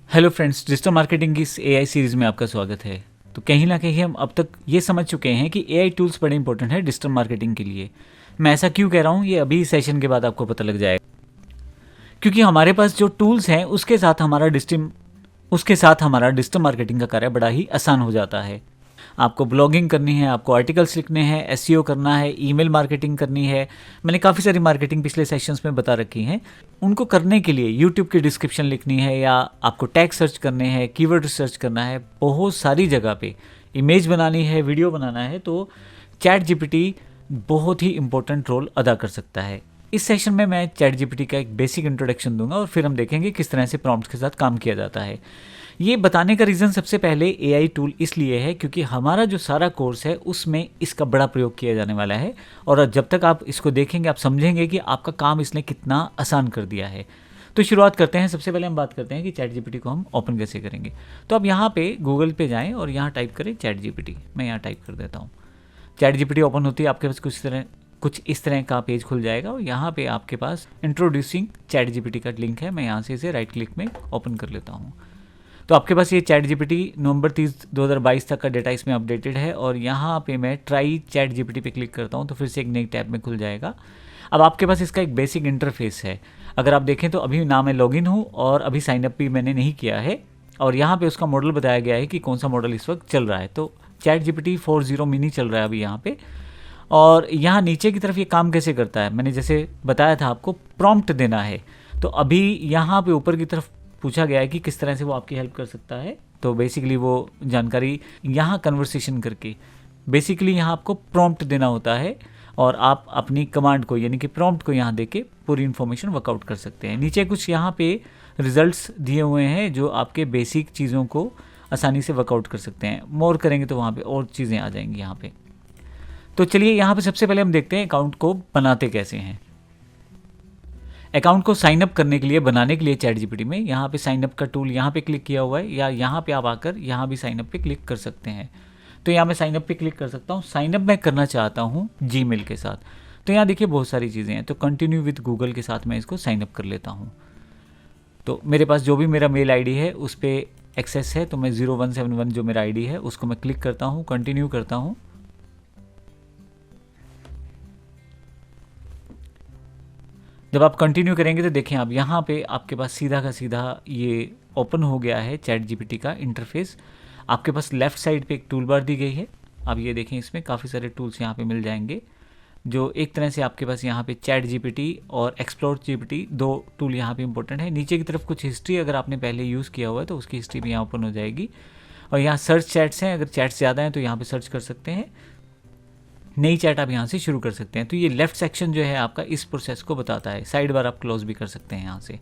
Hello friends, digital marketing की इस AI series में आपका स्वागत है। तो कहीं ना कहीं हम अब तक ये समझ चुके हैं कि एआई टूल्स बड़े इंपॉर्टेंट है डिजिटल मार्केटिंग के लिए। मैं ऐसा क्यों कह रहा हूँ ये अभी सेशन के बाद आपको पता लग जाएगा, क्योंकि हमारे पास जो टूल्स हैं उसके साथ हमारा डिजिटल मार्केटिंग का कार्य बड़ा ही आसान हो जाता है। आपको ब्लॉगिंग करनी है, आपको आर्टिकल्स लिखने हैं, एसईओ करना है, ईमेल मार्केटिंग करनी है। मैंने काफ़ी सारी मार्केटिंग पिछले सेशंस में बता रखी हैं। उनको करने के लिए यूट्यूब की डिस्क्रिप्शन लिखनी है, या आपको टैग सर्च करने हैं, कीवर्ड सर्च करना है, बहुत सारी जगह पे इमेज बनानी है, वीडियो बनाना है, तो चैट जीपीटी बहुत ही इंपॉर्टेंट रोल अदा कर सकता है। इस सेशन में मैं चैट जीपीटी का एक बेसिक इंट्रोडक्शन दूंगा और फिर हम देखेंगे किस तरह से प्रॉम्प्ट्स के साथ काम किया जाता है। ये बताने का रीज़न सबसे पहले एआई टूल इसलिए है क्योंकि हमारा जो सारा कोर्स है उसमें इसका बड़ा प्रयोग किया जाने वाला है, और जब तक आप इसको देखेंगे आप समझेंगे कि आपका काम इसने कितना आसान कर दिया है। तो शुरुआत करते हैं। सबसे पहले हम बात करते हैं कि चैट जीपीटी को हम ओपन कैसे करेंगे। तो आप यहाँ पे गूगल पे जाएँ और यहाँ टाइप करें चैट जीपीटी। मैं यहाँ टाइप कर देता हूँ। चैट जीपीटी ओपन होती है, आपके पास कुछ इस तरह का पेज खुल जाएगा और यहाँ पे आपके पास इंट्रोड्यूसिंग चैट जीपीटी का लिंक है। मैं यहाँ से इसे राइट क्लिक में ओपन कर लेता हूँ। तो आपके पास ये चैट जीपीटी नवंबर 30, 2022 तक का डेटा इसमें अपडेटेड है, और यहाँ पे मैं ट्राई चैट जीपीटी पे क्लिक करता हूँ तो फिर से एक नई टैब में खुल जाएगा। अब आपके पास इसका एक बेसिक इंटरफेस है। अगर आप देखें तो अभी ना मैं लॉगिन हूँ और अभी साइनअप भी मैंने नहीं किया है, और यहाँ पे उसका मॉडल बताया गया है कि कौन सा मॉडल इस वक्त चल रहा है। तो चैट जीपीटी 4.0 मिनी चल रहा है अभी यहाँ पे। और यहाँ नीचे की तरफ ये काम कैसे करता है, मैंने जैसे बताया था आपको प्रॉम्प्ट देना है। तो अभी यहाँ पे ऊपर की तरफ पूछा गया है कि किस तरह से वो आपकी हेल्प कर सकता है। तो बेसिकली वो जानकारी यहाँ कन्वर्सेशन करके बेसिकली यहाँ आपको प्रॉम्प्ट देना होता है, और आप अपनी कमांड को यानी कि प्रॉम्प्ट को यहाँ देके पूरी इन्फॉर्मेशन वर्कआउट कर सकते हैं। नीचे कुछ यहाँ पे रिजल्ट्स दिए हुए हैं जो आपके बेसिक चीज़ों को आसानी से वर्कआउट कर सकते हैं। मोर करेंगे तो वहाँ पे और चीज़ें आ जाएंगी यहाँ पे। तो चलिए यहाँ पे सबसे पहले हम देखते हैं अकाउंट को बनाते कैसे हैं। अकाउंट को साइन अप करने के लिए, बनाने के लिए चैट जीपीटी में यहाँ पे साइन अप का टूल यहाँ पे क्लिक किया हुआ है, या यहाँ पे आप आकर यहाँ भी साइन अप पे क्लिक कर सकते हैं। तो यहाँ मैं साइन अप पे क्लिक कर सकता हूँ। साइन अप मैं करना चाहता हूँ जीमेल के साथ। तो यहाँ देखिए बहुत सारी चीज़ें हैं। तो कंटिन्यू विद गूगल के साथ मैं इसको साइन अप कर लेता हूँ। तो मेरे पास जो भी मेरा मेल आईडी है उस पर एक्सेस है, तो मैं 0171 जो मेरा आईडी है उसको मैं क्लिक करता हूँ, कंटिन्यू करता हूँ। जब आप कंटिन्यू करेंगे तो देखें आप यहाँ पे आपके पास सीधा का सीधा ये ओपन हो गया है चैट जीपीटी का इंटरफेस। आपके पास लेफ़्ट साइड पे एक टूल बार दी गई है। अब ये देखें इसमें काफ़ी सारे टूल्स यहाँ पे मिल जाएंगे, जो एक तरह से आपके पास यहाँ पे चैट जीपीटी और एक्सप्लोर जीपीटी दो टूल यहाँ पे इंपॉर्टेंट है। नीचे की तरफ कुछ हिस्ट्री अगर आपने पहले यूज़ किया हुआ है तो उसकी हिस्ट्री भी यहाँ ओपन हो जाएगी। और यहाँ सर्च चैट्स हैं, अगर चैट्स ज़्यादा हैं तो यहाँ पर सर्च कर सकते हैं। नई चैट आप यहाँ से शुरू कर सकते हैं। तो ये लेफ्ट सेक्शन जो है आपका इस प्रोसेस को बताता है। साइड बार आप क्लोज भी कर सकते हैं यहाँ से।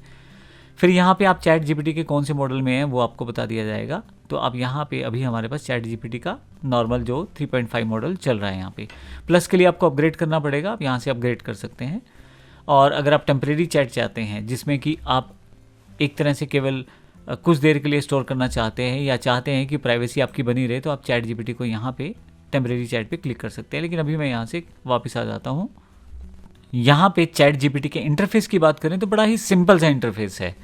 फिर यहाँ पे आप चैट जीपीटी के कौन से मॉडल में हैं वो आपको बता दिया जाएगा। तो अब यहाँ पे अभी हमारे पास चैट जीपीटी का नॉर्मल जो 3.5 मॉडल चल रहा है यहाँ पे। प्लस के लिए आपको अपग्रेड करना पड़ेगा, आप यहाँ से अपग्रेड कर सकते हैं। और अगर आप टेम्परेरी चैट चाहते हैं जिसमें कि आप एक तरह से केवल कुछ देर के लिए स्टोर करना चाहते हैं, या चाहते हैं कि प्राइवेसी आपकी बनी रहे, तो आप चैट जीपीटी को यहाँ पे टेम्परेरी चैट पे क्लिक कर सकते हैं। लेकिन अभी मैं यहाँ से वापस आ जाता हूँ। यहाँ पे चैट जीपीटी के इंटरफेस की बात करें तो बड़ा ही सिंपल सा इंटरफेस है।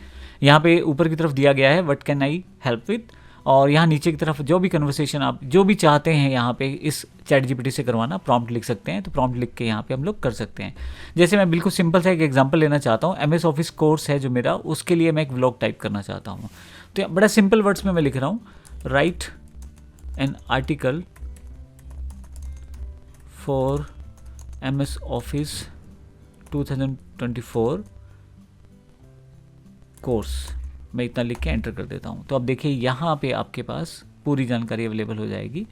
यहाँ पे ऊपर की तरफ दिया गया है what can I help with, और यहाँ नीचे की तरफ जो भी कन्वर्सेशन आप जो भी चाहते हैं यहाँ पे इस चैट जीपीटी से करवाना, प्रॉम्प्ट लिख सकते हैं। तो प्रॉम्प्ट लिख के यहाँ पे हम लोग कर सकते हैं। जैसे मैं बिल्कुल सिंपल सा एक एग्जांपल लेना चाहता हूँ। MS ऑफिस कोर्स है जो मेरा, उसके लिए मैं एक व्लॉग टाइप करना चाहता हूँ। तो बड़ा सिंपल वर्ड्स में मैं लिख रहा हूँ, right an article for MS office 2024 course. मैं इतना लिख के एंटर कर देता हूँ। तो अब देखिए यहाँ पे आपके पास पूरी जानकारी अवेलेबल हो जाएगी।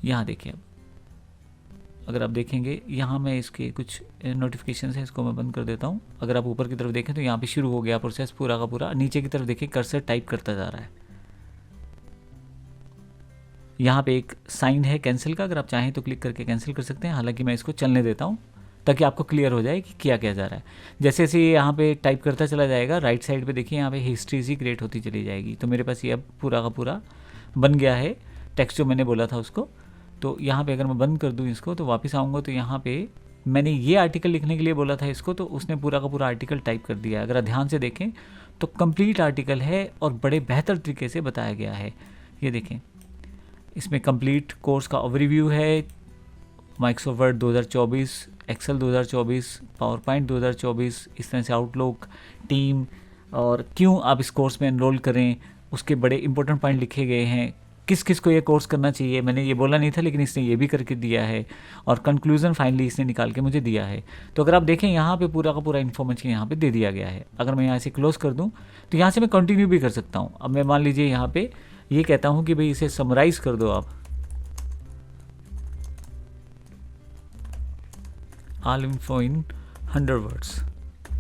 यहाँ देखिए, अब अगर आप देखेंगे यहाँ मैं इसके कुछ नोटिफिकेशन है, इसको मैं बंद कर देता हूँ। अगर आप ऊपर की तरफ देखें तो यहाँ पे शुरू हो गया प्रोसेस पूरा का पूरा। नीचे की तरफ देखिए कर्सर टाइप करता जा रहा है। यहाँ पे एक साइन है कैंसिल का, अगर आप चाहें तो क्लिक करके कैंसिल कर सकते हैं। हालांकि मैं इसको चलने देता हूँ ताकि आपको क्लियर हो जाए कि क्या जा रहा है। जैसे जैसे ये यहाँ पे टाइप करता चला जाएगा, राइट साइड पे देखिए यहाँ पे हिस्ट्री सी क्रिएट होती चली जाएगी। तो मेरे पास ये अब पूरा का पूरा बन गया है टेक्स्ट जो मैंने बोला था उसको। तो यहाँ पे अगर मैं बंद कर दूँ इसको तो वापस आऊँगा तो यहाँ पे मैंने ये आर्टिकल लिखने के लिए बोला था इसको, तो उसने पूरा का पूरा आर्टिकल टाइप कर दिया है। अगर आप ध्यान से देखें तो कंप्लीट आर्टिकल है और बड़े बेहतर तरीके से बताया गया है। ये देखें, इसमें कंप्लीट कोर्स का ओवरव्यू है, Microsoft Word 2024, Excel 2024, PowerPoint 2024, इस तरह से आउटलुक, टीम और क्यों आप इस कोर्स में एनरोल करें, उसके बड़े इंपॉर्टेंट पॉइंट लिखे गए हैं। किस किस को ये कोर्स करना चाहिए, मैंने ये बोला नहीं था लेकिन इसने ये भी करके दिया है, और कंक्लूजन फाइनली इसने निकाल के मुझे दिया है। तो अगर आप देखें यहाँ पे पूरा का पूरा इन्फॉर्मेशन यहाँ पे दे दिया गया है। अगर मैं यहाँ से क्लोज कर दूँ तो यहाँ से मैं कंटिन्यू भी कर सकता हूँ। अब मैं मान लीजिए यहाँ पे ये कहता हूँ कि भाई इसे समराइज कर दो आप, ऑल इन्फो इन 100 वर्ड्स।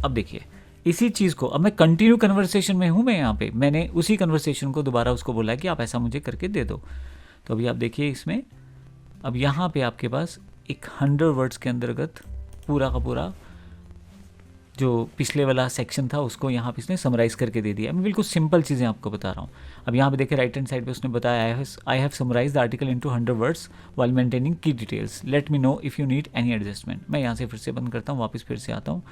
अब देखिए इसी चीज़ को, अब मैं कंटिन्यू कन्वर्सेशन में हूँ, मैं यहाँ पे मैंने उसी कन्वर्सेशन को दोबारा उसको बोला कि आप ऐसा मुझे करके दे दो। तो अभी आप देखिए इसमें, अब यहाँ पे आपके पास एक 100 वर्ड्स के अंतर्गत पूरा का पूरा जो पिछले वाला सेक्शन था उसको यहाँ पे इसने समराइज़ करके दे दिया। मैं बिल्कुल सिंपल चीज़ें आपको बता रहा हूँ। अब यहाँ पे देखिए राइट हैंड साइड पे उसने बताया I have summarize the article into 100 words while maintaining key details, let me know if you need any adjustment. मैं यहाँ से फिर से बंद करता हूँ, वापस फिर से आता हूँ।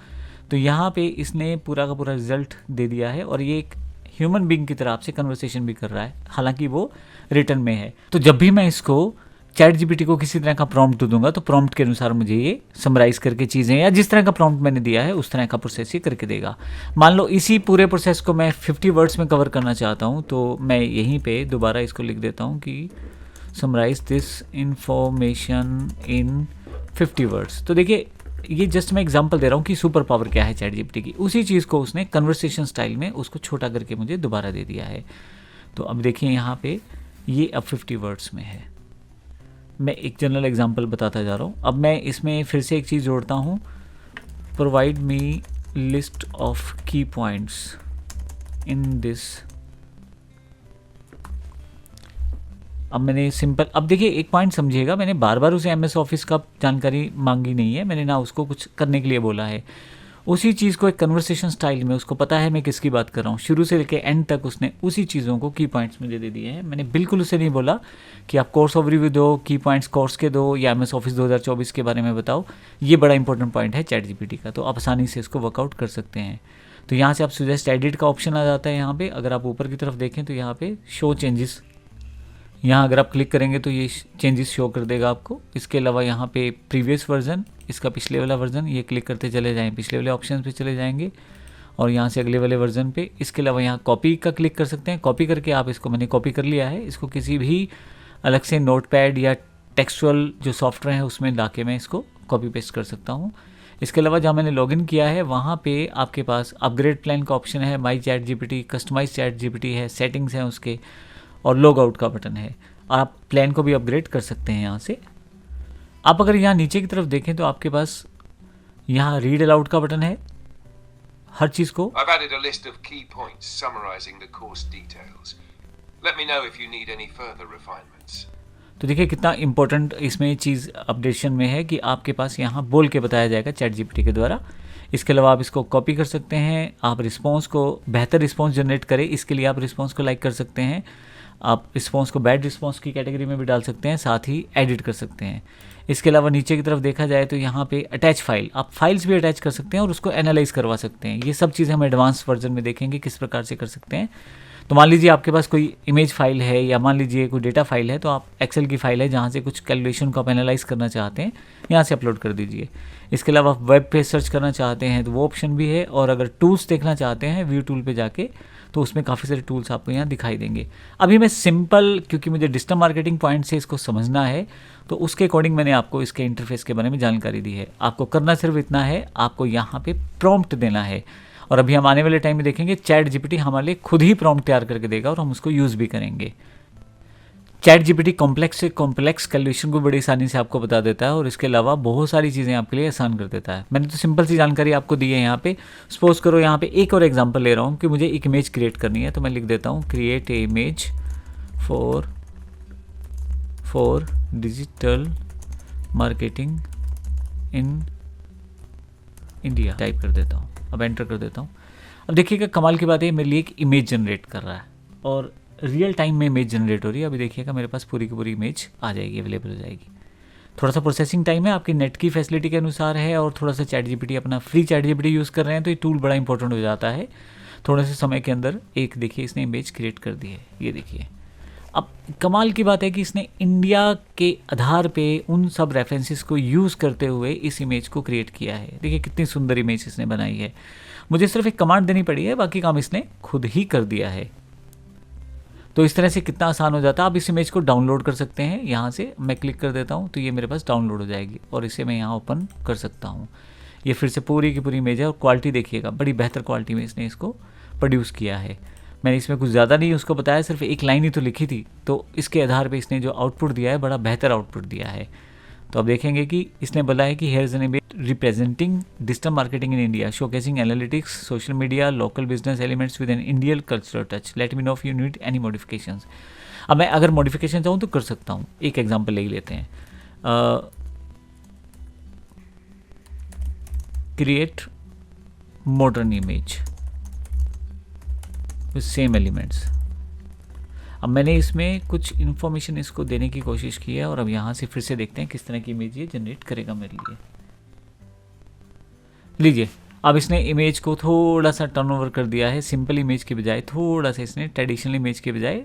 तो यहाँ पे इसने पूरा का पूरा रिजल्ट दे दिया है और ये एक ह्यूमन बीइंग की तरह आपसे कन्वर्सेशन भी कर रहा है, हालांकि वो रिटर्न में है। तो जब भी मैं इसको चैट जीपीटी को किसी तरह का प्रॉम्प्ट दूंगा तो प्रॉम्प्ट के अनुसार मुझे ये समराइज करके चीज़ें, या जिस तरह का प्रॉम्प्ट मैंने दिया है उस तरह का प्रोसेस ये करके देगा। मान लो इसी पूरे प्रोसेस को मैं 50 वर्ड्स में कवर करना चाहता हूँ, तो मैं यहीं पे दोबारा इसको लिख देता हूँ कि summarise this information in 50 words. तो देखिए ये जस्ट मैं एग्जांपल दे रहा हूँ कि सुपर पावर क्या है चैट जीपीटी की। उसी चीज़ को उसने कन्वर्सेशन स्टाइल में उसको छोटा करके मुझे दोबारा दे दिया है। तो अब देखिए यहाँ पे ये अब 50 वर्ड्स में है। मैं एक जनरल एग्जांपल बताता जा रहा हूँ। अब मैं इसमें फिर से एक चीज़ जोड़ता हूँ, प्रोवाइड मी लिस्ट ऑफ की पॉइंट्स इन दिस। अब मैंने सिंपल, अब देखिए एक पॉइंट समझिएगा, मैंने बार बार उसे एमएस ऑफिस का जानकारी मांगी नहीं है, मैंने ना उसको कुछ करने के लिए बोला है। उसी चीज़ को एक कन्वर्सेशन स्टाइल में उसको पता है मैं किसकी बात कर रहा हूँ, शुरू से लेकर एंड तक उसने उसी चीज़ों को की पॉइंट्स मुझे दे दिए हैं। मैंने बिल्कुल उसे नहीं बोला कि आप कोर्स ओवरव्यू दो, की पॉइंट्स कोर्स के दो, या एमएस ऑफिस 2024 के बारे में बताओ। ये बड़ा इंपॉर्टेंट पॉइंट है चैट जीपीटी का, तो आप आसानी से इसको वर्कआउट कर सकते हैं। तो यहाँ से आप सुजेस्ट एडिट का ऑप्शन आ जाता है। यहाँ पे अगर आप ऊपर की तरफ देखें तो यहाँ पे शो चेंजेस, यहाँ अगर आप क्लिक करेंगे तो ये चेंजेस शो कर देगा आपको। इसके अलावा यहाँ पे प्रीवियस वर्जन, इसका पिछले वाला वर्जन, ये क्लिक करते चले जाएँ, पिछले वाले ऑप्शन पे चले जाएंगे और यहाँ से अगले वाले वर्जन पे। इसके अलावा यहाँ कॉपी का क्लिक कर सकते हैं, कॉपी करके आप इसको, मैंने कॉपी कर लिया है, इसको किसी भी अलग से नोटपैड या टेक्सचुअल जो सॉफ्टवेयर है उसमें ला के मैं इसको कॉपी पेस्ट कर सकता हूँ। इसके अलावा जहाँ मैंने लॉगिन किया है वहाँ पे आपके पास अपग्रेड प्लान का ऑप्शन है, my ChatGPT, customise ChatGPT है, सेटिंग्स हैं उसके, और लॉग आउट का बटन है। आप प्लान को भी अपग्रेड कर सकते हैं यहाँ से। आप अगर यहाँ नीचे की तरफ देखें तो आपके पास यहाँ रीड अलाउड का बटन है। हर चीज़ को I've added a list of key points summarizing the course details. Let me know if you need any further refinements. तो देखिए कितना इंपॉर्टेंट इसमें चीज़ अपडेशन में है कि आपके पास यहाँ बोल के बताया जाएगा चैट जीपीटी के द्वारा। इसके अलावा आप इसको कॉपी कर सकते हैं, आप रिस्पॉन्स को, बेहतर रिस्पॉन्स जनरेट करें इसके लिए आप रिस्पॉन्स को लाइक कर सकते हैं, आप रिस्पॉन्स को बैड रिस्पॉन्स की कैटेगरी में भी डाल सकते हैं, साथ ही एडिट कर सकते हैं। इसके अलावा नीचे की तरफ देखा जाए तो यहाँ पे अटैच फाइल, आप फाइल्स भी अटैच कर सकते हैं और उसको एनालाइज करवा सकते हैं। ये सब चीज़ें हम एडवांस वर्जन में देखेंगे किस प्रकार से कर सकते हैं। तो मान लीजिए आपके पास कोई इमेज फाइल है या मान लीजिए कोई डेटा फाइल है, तो आप एक्सेल की फाइल है जहाँ से कुछ कैलकुलेशन को आप एनालाइज करना चाहते हैं, यहाँ से अपलोड कर दीजिए। इसके अलावा आप वेब पे सर्च करना चाहते हैं तो वो ऑप्शन भी है, और अगर टूल्स देखना चाहते हैं व्यू टूल पे जाके तो उसमें काफ़ी सारे टूल्स आपको यहाँ दिखाई देंगे। अभी मैं सिंपल, क्योंकि मुझे डिजिटल मार्केटिंग पॉइंट से इसको समझना है तो उसके अकॉर्डिंग मैंने आपको इसके इंटरफेस के बारे में जानकारी दी है। आपको करना सिर्फ इतना है, आपको यहाँ पे प्रॉम्प्ट देना है, और अभी हम आने वाले टाइम में देखेंगे चैट जीपीटी हमारे लिए खुद ही प्रॉम्प्ट तैयार करके देगा और हम उसको यूज़ भी करेंगे। चैट जीपीटी कॉम्प्लेक्स से कॉम्प्लेक्स कैलकुलेशन को बड़ी आसानी से आपको बता देता है और इसके अलावा बहुत सारी चीज़ें आपके लिए आसान कर देता है। मैंने तो सिंपल सी जानकारी आपको दी है यहाँ पे। सपोज करो यहाँ पे एक और एग्जांपल ले रहा हूँ कि मुझे एक इमेज क्रिएट करनी है, तो मैं लिख देता हूँ create a image for digital marketing in India, type कर देता हूँ, अब एंटर कर देता हूँ। अब देखिएगा कमाल की बात है, मेरे लिए एक इमेज जनरेट कर रहा है और रियल टाइम में इमेज जनरेट हो रही है। अभी देखिएगा मेरे पास पूरी की पूरी इमेज आ जाएगी, अवेलेबल हो जाएगी। थोड़ा सा प्रोसेसिंग टाइम है, आपकी नेट की फैसिलिटी के अनुसार है, और थोड़ा सा चैट जीपीटी, अपना फ्री चैट जीपीटी यूज़ कर रहे हैं तो ये टूल बड़ा इंपॉर्टेंट हो जाता है। थोड़े से समय के अंदर एक देखिए इसने इमेज क्रिएट कर दी है, ये देखिए। अब कमाल की बात है कि इसने इंडिया के आधार पे उन सब रेफरेंसेस को यूज़ करते हुए इस इमेज को क्रिएट किया है। देखिए कितनी सुंदर इमेज इसने बनाई है। मुझे सिर्फ एक कमांड देनी पड़ी है, बाकी काम इसने खुद ही कर दिया है। तो इस तरह से कितना आसान हो जाता है। आप इस इमेज को डाउनलोड कर सकते हैं। यहाँ से मैं क्लिक कर देता हूँ तो ये मेरे पास डाउनलोड हो जाएगी और इसे मैं यहाँ ओपन कर सकता हूँ। ये फिर से पूरी की पूरी इमेज है और क्वालिटी देखिएगा, बड़ी बेहतर क्वालिटी में इसने इसको प्रोड्यूस किया है। मैंने इसमें कुछ ज़्यादा नहीं उसको बताया, सिर्फ एक लाइन ही तो लिखी थी, तो इसके आधार पे इसने जो आउटपुट दिया है बड़ा बेहतर आउटपुट दिया है। तो अब देखेंगे कि इसने बोला है कि here is an image representing digital marketing in India, showcasing analytics, social media, local business elements with an Indian cultural touch, late me know if you need any modifications. अब मैं अगर मॉडिफिकेशन चाहूँ तो कर सकता हूँ। एक एग्जांपल ले लेते हैं, create modern image with same elements. अब मैंने इसमें कुछ इन्फॉर्मेशन इसको देने की कोशिश की है और अब यहाँ से फिर से देखते हैं किस तरह की इमेज ये जनरेट करेगा मेरे लिए। लीजिए, अब इसने इमेज को थोड़ा सा टर्नओवर कर दिया है। सिंपल इमेज के बजाय थोड़ा सा इसने ट्रेडिशनल इमेज के बजाय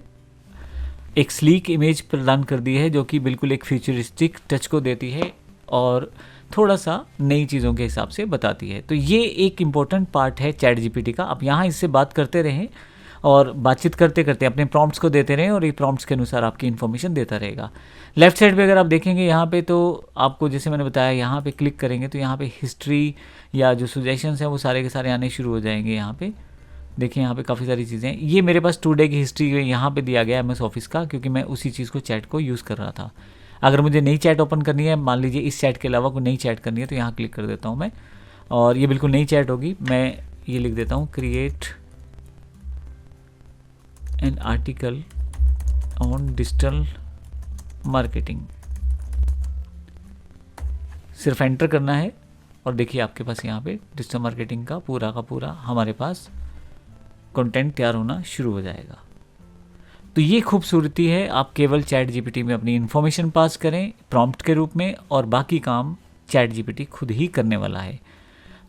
एक स्लीक इमेज प्रदान कर दी है, जो कि बिल्कुल एक फ्यूचरिस्टिक टच को देती है और थोड़ा सा नई चीज़ों के हिसाब से बताती है। तो ये एक इम्पॉर्टेंट पार्ट है चैट जीपीटी का। आप यहाँ इससे बात करते रहें और बातचीत करते करते अपने प्रॉम्प्ट्स को देते रहें और ये प्रॉम्प्ट्स के अनुसार आपकी इन्फॉर्मेशन देता रहेगा। लेफ्ट साइड पे अगर आप देखेंगे यहाँ पे, तो आपको जैसे मैंने बताया यहाँ पे क्लिक करेंगे तो यहाँ पे हिस्ट्री या जो सजेशंस हैं वो सारे के सारे आने शुरू हो जाएंगे। यहाँ पे देखिए, यहाँ पे काफ़ी सारी चीज़ें हैं। ये मेरे पास 2 डे की हिस्ट्री यहाँ पे दिया गया है MS ऑफिस का, क्योंकि मैं उसी चीज़ को चैट को यूज़ कर रहा था। अगर मुझे नई चैट ओपन करनी है, मान लीजिए इस चैट के अलावा कोई नई चैट करनी है, तो यहाँ क्लिक कर देता हूँ मैं और ये बिल्कुल नई चैट होगी। मैं ये लिख देता हूँ, create an article on digital marketing. सिर्फ एंटर करना है और देखिए आपके पास यहाँ पे डिजिटल मार्केटिंग का पूरा हमारे पास कंटेंट तैयार होना शुरू हो जाएगा। तो ये खूबसूरती है, आप केवल चैट जीपीटी में अपनी इन्फॉर्मेशन पास करें प्रॉम्प्ट के रूप में और बाकी काम चैट जीपीटी खुद ही करने वाला है।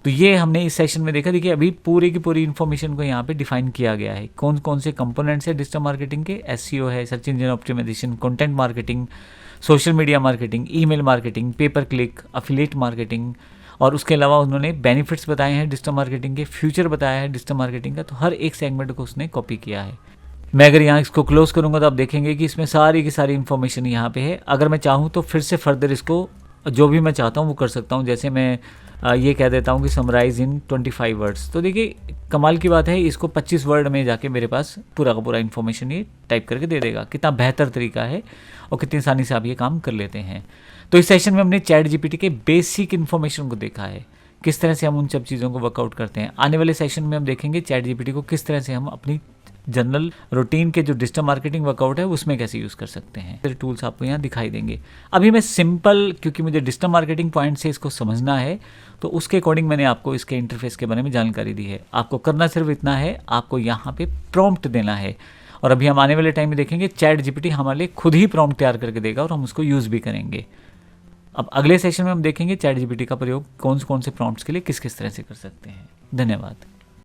तो ये हमने इस सेशन में देखा। देखिए अभी पूरी की पूरी इन्फॉर्मेशन को यहाँ पे डिफाइन किया गया है, कौन कौन से कंपोनेंट्स है डिजिटल मार्केटिंग के। SEO है, search engine optimisation, content marketing, social media marketing, email marketing, paper click, affiliate marketing, और उसके अलावा उन्होंने बेनिफिट्स बताए हैं डिजिटल मार्केटिंग के, फ्यूचर बताया है डिजिटल मार्केटिंग का। तो हर एक सेगमेंट को उसने कॉपी किया है। मैं अगर यहाँ इसको क्लोज करूँगा तो आप देखेंगे कि इसमें सारी की सारी इन्फॉर्मेशन यहाँ पे है। अगर मैं चाहूँ तो फिर से फर्दर इसको जो भी मैं चाहता हूँ वो कर सकता हूँ। जैसे मैं ये कह देता हूँ कि समराइज इन 25 वर्ड्स, तो देखिए कमाल की बात है, इसको 25 वर्ड में जाके मेरे पास पूरा का पूरा इन्फॉर्मेशन ये टाइप करके दे देगा। कितना बेहतर तरीका है और कितनी आसानी से आप ये काम कर लेते हैं। तो इस सेशन में हमने चैट जीपीटी के बेसिक इन्फॉर्मेशन को देखा है, किस तरह से हम उन सब चीज़ों को वर्कआउट करते हैं। आने वाले सेशन में हम देखेंगे चैट जीपीटी को किस तरह से हम अपनी जनरल रूटीन के जो डिजिटल मार्केटिंग वर्कआउट है उसमें कैसे यूज़ कर सकते हैं। सारे टूल्स आपको यहाँ दिखाई देंगे। अभी मैं सिंपल, क्योंकि मुझे डिजिटल मार्केटिंग पॉइंट से इसको समझना है, तो उसके अकॉर्डिंग मैंने आपको इसके इंटरफेस के बारे में जानकारी दी है। आपको करना सिर्फ इतना है, आपको यहाँ पे प्रॉम्प्ट देना है। और अभी हम आने वाले टाइम में देखेंगे चैट जीपीटी हमारे लिए खुद ही प्रॉम्प्ट तैयार करके देगा और हम उसको यूज़ भी करेंगे। अब अगले सेशन में हम देखेंगे चैट जीपीटी का प्रयोग कौन से प्रॉम्प्ट्स के लिए किस किस तरह से कर सकते हैं। धन्यवाद।